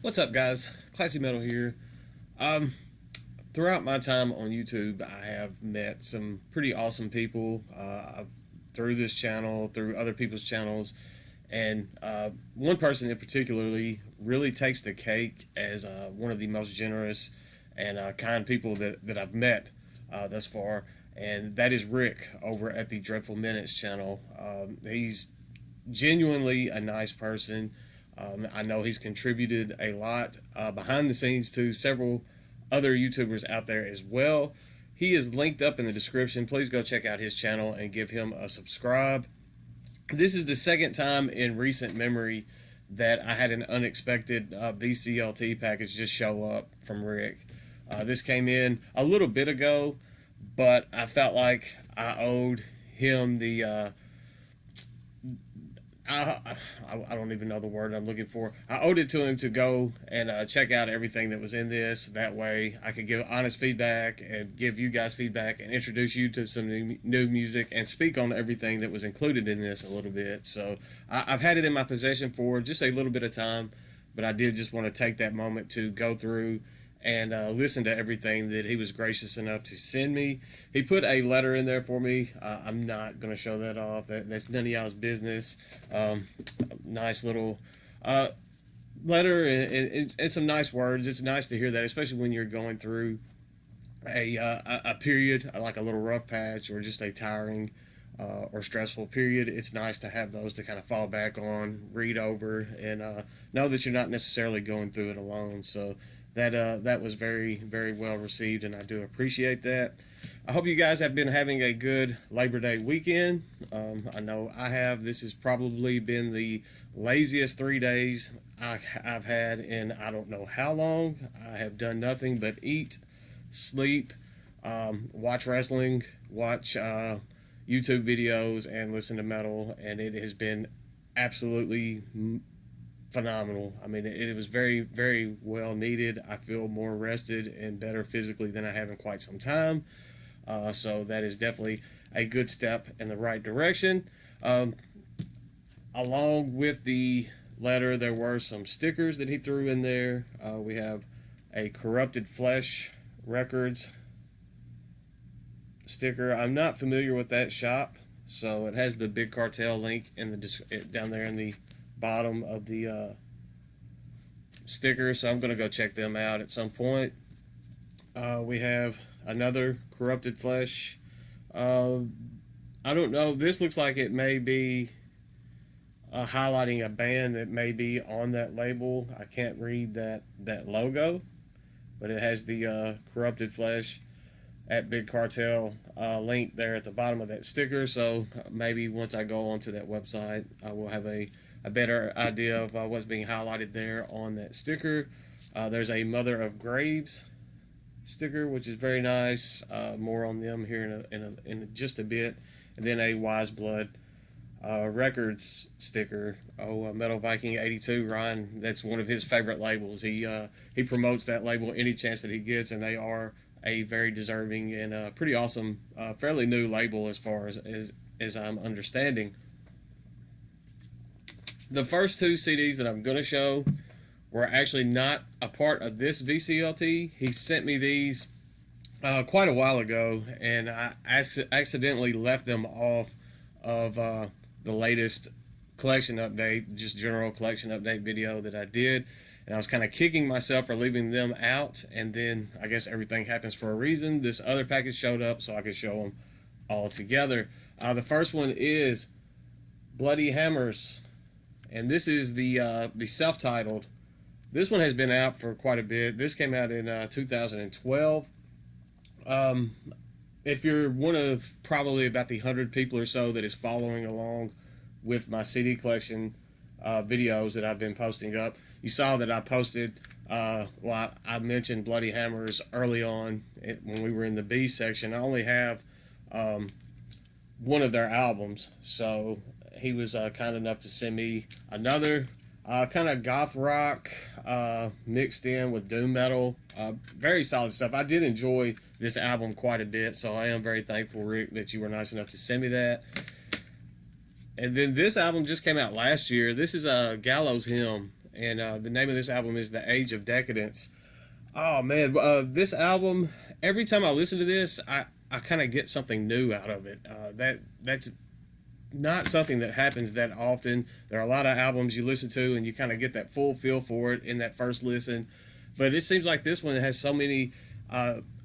What's up, guys? Classy Metal here. Um, Throughout my time on YouTube, I have met some pretty awesome people through this channel, through other people's channels, and one person in particularly really takes the cake as one of the most generous and kind people that I've met thus far, and that is Rick over at the Dreadful Minutes channel. He's genuinely a nice person. I know he's contributed a lot behind the scenes to several other YouTubers out there as well. He is linked up in the description. Please go check out his channel and give him a subscribe. This is the second time in recent memory that I had an unexpected vclt package just show up from Rick. This came in a little bit ago, but I felt like I owed him the I don't even know the word I'm looking for. I owed it to him to go and check out everything that was in this. That way I could give honest feedback and give you guys feedback and introduce you to some new music and speak on everything that was included in this a little bit. So I've had it in my possession for just a little bit of time, but I did just want to take that moment to go through and listen to everything that he was gracious enough to send me. He put a letter in there for me. I'm not going to show that off. That's none of y'all's business. Nice little letter and some nice words. It's nice to hear that, especially when you're going through a period, like a little rough patch or just a tiring or stressful period. It's nice to have those to kind of fall back on, read over, and know that you're not necessarily going through it alone. So that was very well received, and I do appreciate that. I hope you guys have been having a good Labor Day weekend. I know I have. This has probably been the laziest 3 days I've had in I don't know how long. I have done nothing but eat, sleep, watch wrestling, watch YouTube videos, and listen to metal, and it has been absolutely phenomenal. I mean, it was very well needed. I feel more rested and better physically than I have in quite some time. So that is definitely a good step in the right direction. Along with the letter, there were some stickers that he threw in there. We have a Corrupted Flesh Records sticker. I'm not familiar with that shop, so it has the Big Cartel link in the down there in the bottom of the sticker. So I'm gonna go check them out at some point. We have another Corrupted Flesh. I don't know. This looks like it may be highlighting a band that may be on that label. I can't read that logo, but it has the Corrupted Flesh at Big Cartel link there at the bottom of that sticker. So maybe once I go onto that website, I will have a better idea of what's being highlighted there on that sticker. There's a Mother of Graves sticker, which is very nice. More on them here in just a bit. And then a Wise Blood Records sticker. Oh, Metal Viking 82. Ryan, that's one of his favorite labels. He promotes that label any chance that he gets, and they are a very deserving and pretty awesome, fairly new label as far as I'm understanding. The first two CDs that I'm going to show were actually not a part of this VCLT. He sent me these quite a while ago, and I accidentally left them off of the latest collection update, just general collection update video that I did. And I was kind of kicking myself for leaving them out, and then I guess everything happens for a reason. This other package showed up, so I could show them all together. The first one is Bloody Hammers, and this is the self-titled. This one has been out for quite a bit. This came out in 2012. If you're one of probably about the 100 people or so that is following along with my CD collection videos that I've been posting up, you saw that I posted, I mentioned Bloody Hammers early on when we were in the B section. I only have one of their albums, so he was kind enough to send me another kind of goth rock mixed in with doom metal. Very solid stuff. I did enjoy this album quite a bit, so I am very thankful, Rick, that you were nice enough to send me that. And then this album just came out last year. This is a Gallows Hymn, and the name of this album is The Age of Decadence. Oh man, this album, every time I listen to this, I kind of get something new out of it. That's not something that happens that often. There are a lot of albums you listen to and you kind of get that full feel for it in that first listen, but it seems like this one has so many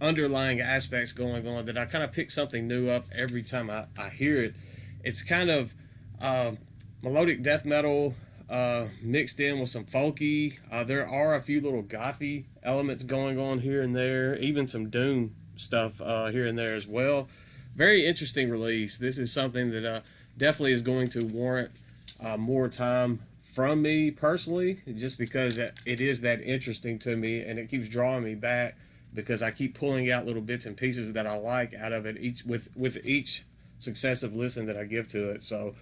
underlying aspects going on that I kind of pick something new up every time I hear it. It's kind of melodic death metal mixed in with some folky. There are a few little gothy elements going on here and there, even some doom stuff here and there as well. Very interesting release. This is something that definitely is going to warrant more time from me personally, just because it is that interesting to me and it keeps drawing me back because I keep pulling out little bits and pieces that I like out of it each with each successive listen that I give to it. So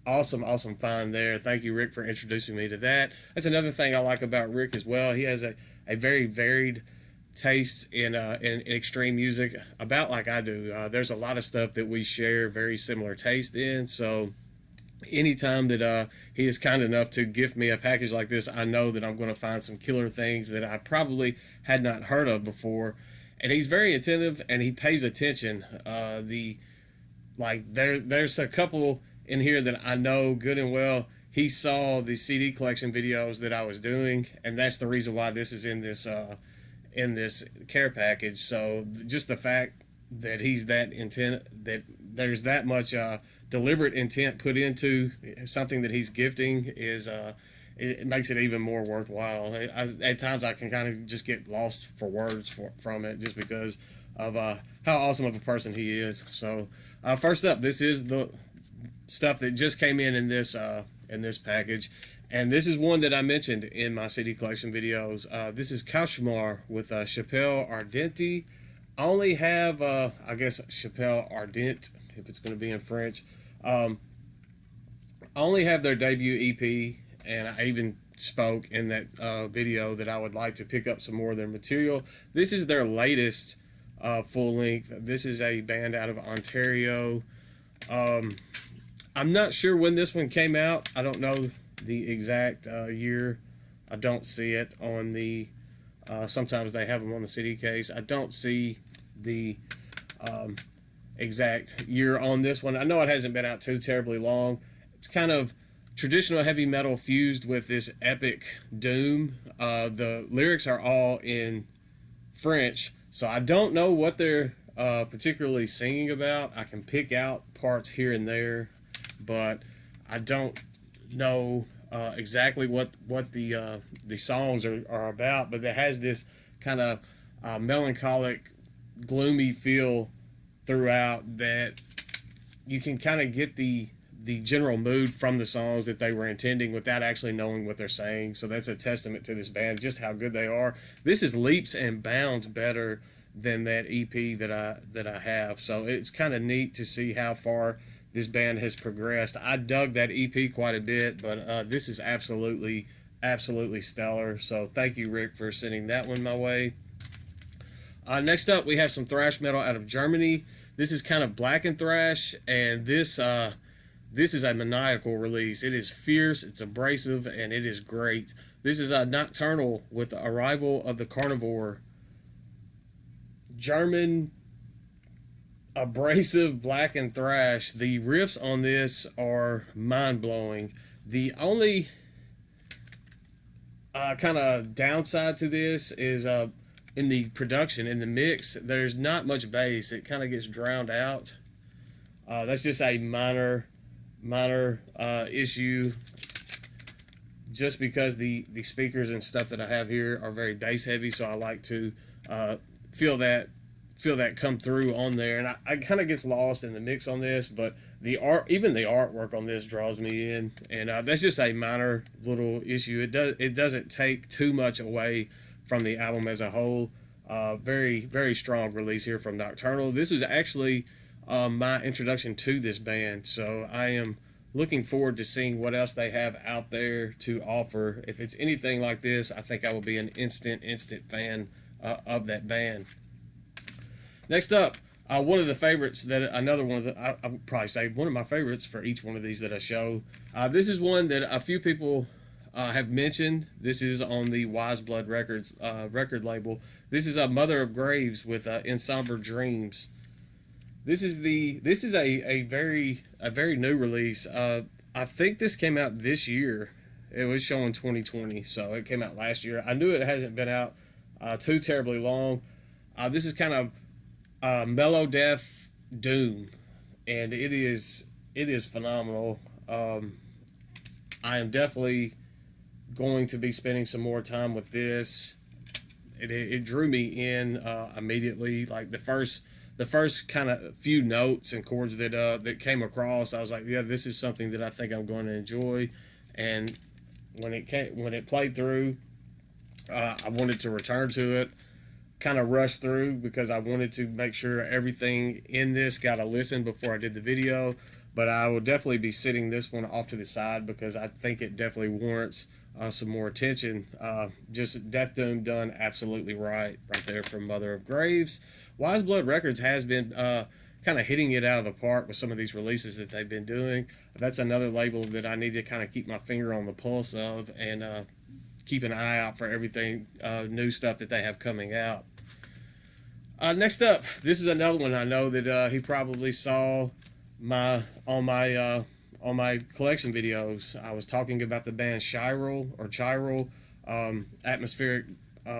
awesome find there. Thank you, Rick, for introducing me to that. That's another thing I like about Rick as well. He has a very varied taste in extreme music, about like I do. There's a lot of stuff that we share very similar taste in, so anytime that he is kind enough to gift me a package like this, I know that I'm going to find some killer things that I probably had not heard of before. And he's very attentive and he pays attention. There's a couple in here that I know good and well he saw the CD collection videos that I was doing, and that's the reason why this is in this care package. So just the fact that he's that intent, that there's that much deliberate intent put into something that he's gifting is it makes it even more worthwhile. At times I can kind of just get lost for words from it, just because of how awesome of a person he is. So first up, this is the stuff that just came in this package. And this is one that I mentioned in my CD collection videos. This is Cauchemar with Chapelle Ardente. I only have, I guess, Chapelle Ardente, if it's going to be in French. I only have their debut EP, and I even spoke in that video that I would like to pick up some more of their material. This is their latest full length. This is a band out of Ontario. I'm not sure when this one came out. I don't know the exact year. I don't see it on the sometimes they have them on the CD case. I don't see the exact year on this one. I know it hasn't been out too terribly long. It's kind of traditional heavy metal fused with this epic doom. The lyrics are all in French, so I don't know what they're particularly singing about. I can pick out parts here and there, but I don't know exactly what the songs are about. But it has this kind of melancholic, gloomy feel throughout that you can kind of get the general mood from the songs that they were intending without actually knowing what they're saying. So that's a testament to this band, just how good they are. This is leaps and bounds better than that EP that I have. So it's kind of neat to see how far this band has progressed. I dug that EP quite a bit, but this is absolutely stellar. So thank you, Rick, for sending that one my way. Next up, we have some thrash metal out of Germany. This is kind of black and thrash, and this is a maniacal release. It is fierce, it's abrasive, and it is great. This is Nocturnal with the Arrival of the Carnivore. German abrasive black and thrash. The riffs on this are mind-blowing. The only kind of downside to this is in the production, in the mix, there's not much bass. It kind of gets drowned out. That's just a minor issue, just because the speakers and stuff that I have here are very bass heavy, so I like to feel that come through on there, and I kind of gets lost in the mix on this. But even the artwork on this draws me in, and that's just a minor little issue. It doesn't take too much away from the album as a whole. Very strong release here from Nocturnal. This was actually my introduction to this band, so I am looking forward to seeing what else they have out there to offer. If it's anything like this, I think I will be an instant fan of that band. Next up, one of the favorites I would probably say one of my favorites for each one of these that I show. This is one that a few people have mentioned, this is on the Wise Blood Records record label. This is a Mother of Graves with In Somber Dreams. This is a very new release. I think this came out this year. It was showing 2020, so it came out last year. I knew it hasn't been out too terribly long. This is kind of mellow death doom, and it is phenomenal. I am definitely going to be spending some more time with this. It drew me in immediately. Like the first kind of few notes and chords that came across, I was like, yeah, this is something that I think I'm going to enjoy. And when it played through, I wanted to return to it. Kind of rushed through because I wanted to make sure everything in this got a listen before I did the video. But I will definitely be sitting this one off to the side because I think it definitely warrants some more attention. Just Death Doom done absolutely right there from Mother of Graves. Wise Blood Records has been kind of hitting it out of the park with some of these releases that they've been doing. That's another label that I need to kind of keep my finger on the pulse of and keep an eye out for everything new stuff that they have coming out. Next up, this is another one I know that he probably saw on my collection videos. I was talking about the band Chiral, atmospheric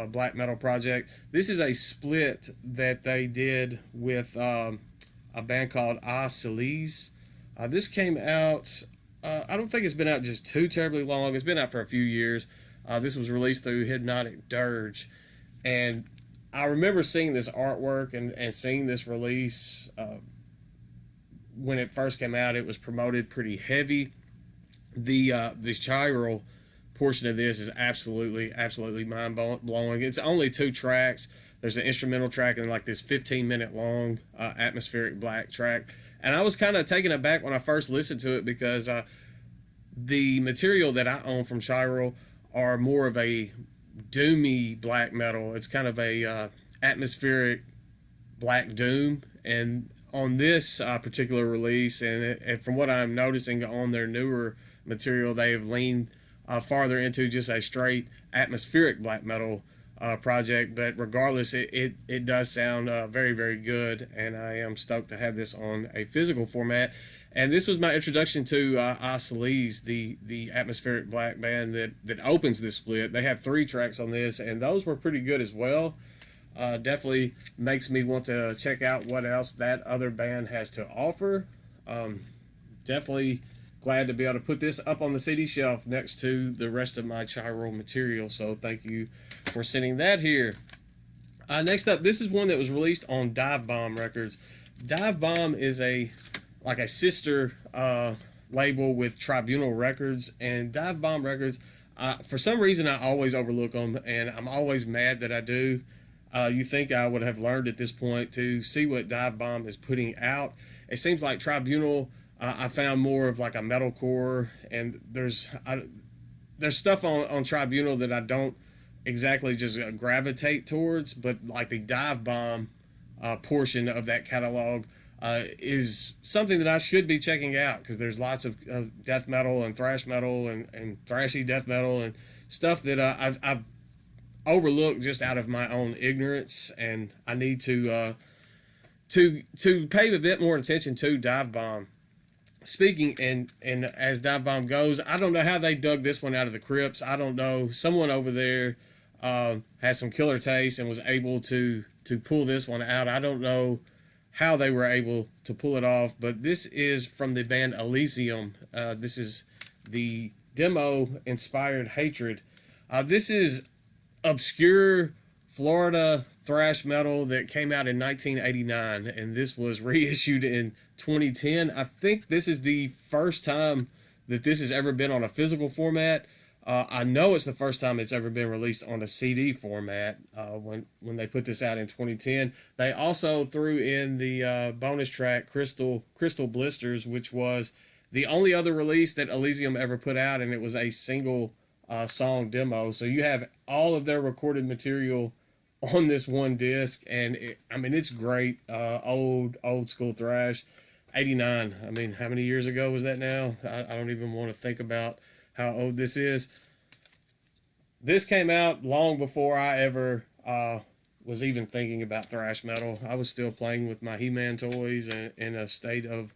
black metal project. This is a split that they did with a band called Ciliz. This came out. I don't think it's been out just too terribly long. It's been out for a few years. This was released through Hypnotic Dirge, and I remember seeing this artwork and seeing this release when it first came out. It was promoted pretty heavy. This Chiral portion of this is absolutely mind blowing. It's only 2 tracks. There's an instrumental track and like this 15-minute long atmospheric black track. And I was kind of taken aback when I first listened to it because the material that I own from Chiral are more of a doomy black metal. It's kind of a atmospheric black doom, and on this particular release, and from what I'm noticing on their newer material, they have leaned farther into just a straight atmospheric black metal project. But regardless, it does sound very good, and I am stoked to have this on a physical format. And this was my introduction to Ciliz, the atmospheric black band that opens this split. They have 3 tracks on this, and those were pretty good as well. Definitely makes me want to check out what else that other band has to offer. Definitely glad to be able to put this up on the CD shelf next to the rest of my Chiral material. So thank you for sending that here. Next up, this is one that was released on Dive Bomb Records. Dive Bomb is a sister label with Tribunal Records, and Dive Bomb Records, for some reason I always overlook them, and I'm always mad that I do. You think I would have learned at this point to see what Dive Bomb is putting out. It seems like Tribunal, I found more of like a metalcore, and there's stuff on Tribunal that I don't exactly just gravitate towards, but like the Dive Bomb portion of that catalog is something that I should be checking out, because there's lots of death metal and thrash metal and thrashy death metal and stuff that I've overlooked just out of my own ignorance, and I need to pay a bit more attention to Dive Bomb. Speaking and as Dive Bomb goes, I don't know how they dug this one out of the crypts. I don't know. Someone over there has some killer taste and was able to pull this one out. I don't know how they were able to pull it off, but this is from the band Elysium. This is the demo Inspired Hatred. This is obscure Florida thrash metal that came out in 1989, and this was reissued in 2010. I think this is the first time that this has ever been on a physical format. I know it's the first time it's ever been released on a CD format when they put this out in 2010. They also threw in the bonus track Crystal Blisters, which was the only other release that Elysium ever put out, and it was a single song demo. So you have all of their recorded material on this one disc, and it's great. Old school thrash. 89. How many years ago was that now? I don't even want to think about how old this is. This came out long before I ever was even thinking about thrash metal. I was still playing with my He-Man toys and in a state of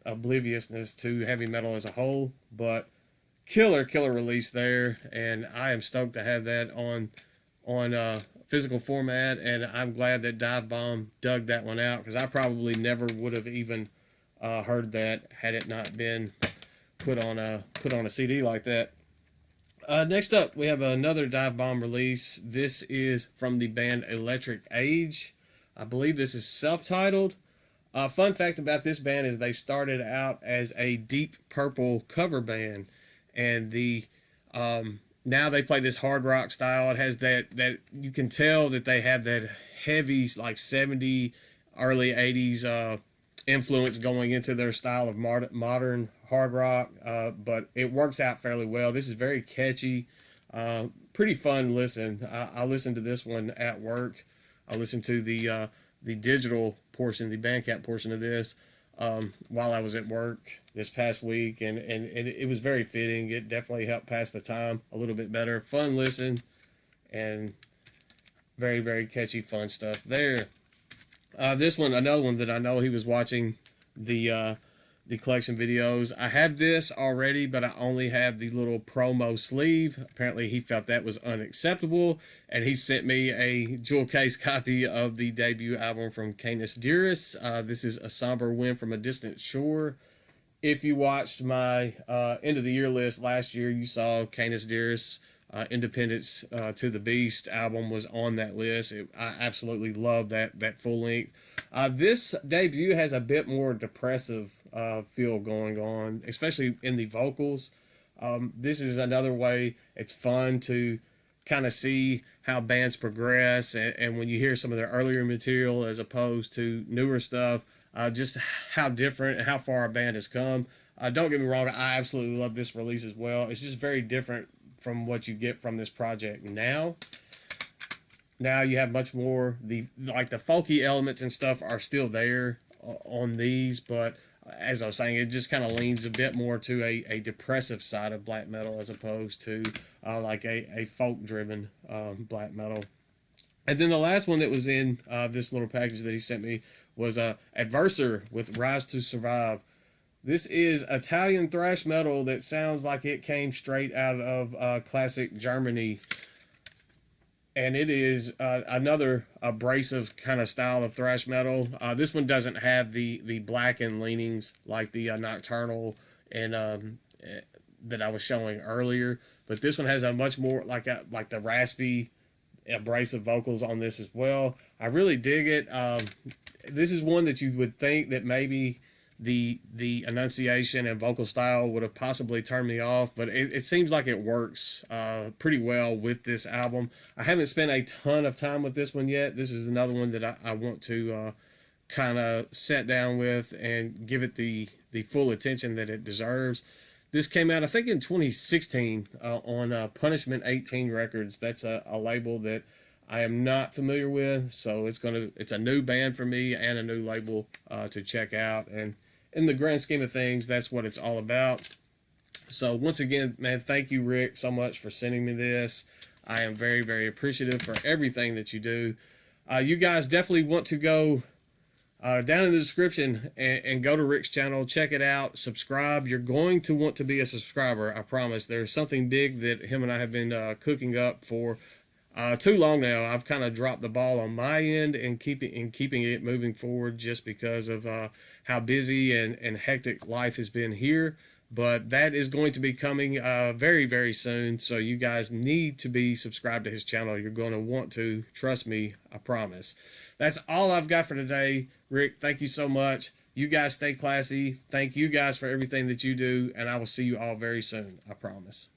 obliviousness to heavy metal as a whole. But killer release there, and I am stoked to have that on physical format. And I'm glad that Dive Bomb dug that one out, because I probably never would have even heard that had it not been put on a CD like that. Next up, we have another Dive Bomb release. This is from the band Electric Age. I believe this is self-titled. Fun fact about this band is they started out as a Deep Purple cover band, and now they play this hard rock style. It has that you can tell that they have that heavy like 70 early 80s influence going into their style of modern hard rock, but it works out fairly well. This is very catchy, pretty fun listen. I listened to this one at work. I listened to the digital portion, the Bandcamp portion of this, while I was at work this past week, and it was very fitting. It definitely helped pass the time a little bit better. Fun listen, and very catchy, fun stuff there. This one, another one that I know he was watching the collection videos. I have this already, but I only have the little promo sleeve. Apparently he felt that was unacceptable, and he sent me a jewel case copy of the debut album from Canis Dearest. This is A Somber Wind from a Distant Shore. If you watched my end of the year list last year, you saw Canis Dearest Independence to the Beast album was on that list. I absolutely love that full length. This debut has a bit more depressive feel going on, especially in the vocals. This is another way it's fun to kind of see how bands progress, and when you hear some of their earlier material as opposed to newer stuff, just how different and how far a band has come. Don't get me wrong, I absolutely love this release as well. It's just very different from what you get from this project now. Now you have much more, the folky elements and stuff are still there on these, but as I was saying, it just kind of leans a bit more to a depressive side of black metal as opposed to like a folk driven black metal. And then the last one that was in this little package that he sent me was Adversor with Rise to Survive. This is Italian thrash metal that sounds like it came straight out of classic Germany. And it is another abrasive kind of style of thrash metal. This one doesn't have the blackened leanings like the Nocturnal and that I was showing earlier. But this one has a much more like the raspy, abrasive vocals on this as well. I really dig it. This is one that you would think that maybe the enunciation and vocal style would have possibly turned me off, but it seems like it works pretty well with this album. I haven't spent a ton of time with this one yet. This is another one that I want to kind of sit down with and give it the full attention that it deserves. This came out, I think, in 2016 on Punishment 18 Records. That's a label that I am not familiar with, so it's a new band for me and a new label to check out. And in the grand scheme of things, that's what it's all about. So once again, man, thank you, Rick, so much for sending me this. I am very appreciative for everything that you do. You guys definitely want to go down in the description and go to Rick's channel, check it out, subscribe. You're going to want to be a subscriber, I promise. There's something big that him and I have been cooking up for too long now. I've kind of dropped the ball on my end and keeping it moving forward just because of how busy and hectic life has been here. But that is going to be coming very soon. So you guys need to be subscribed to his channel. You're going to want to. Trust me, I promise. That's all I've got for today. Rick, thank you so much. You guys stay classy. Thank you guys for everything that you do. And I will see you all very soon. I promise.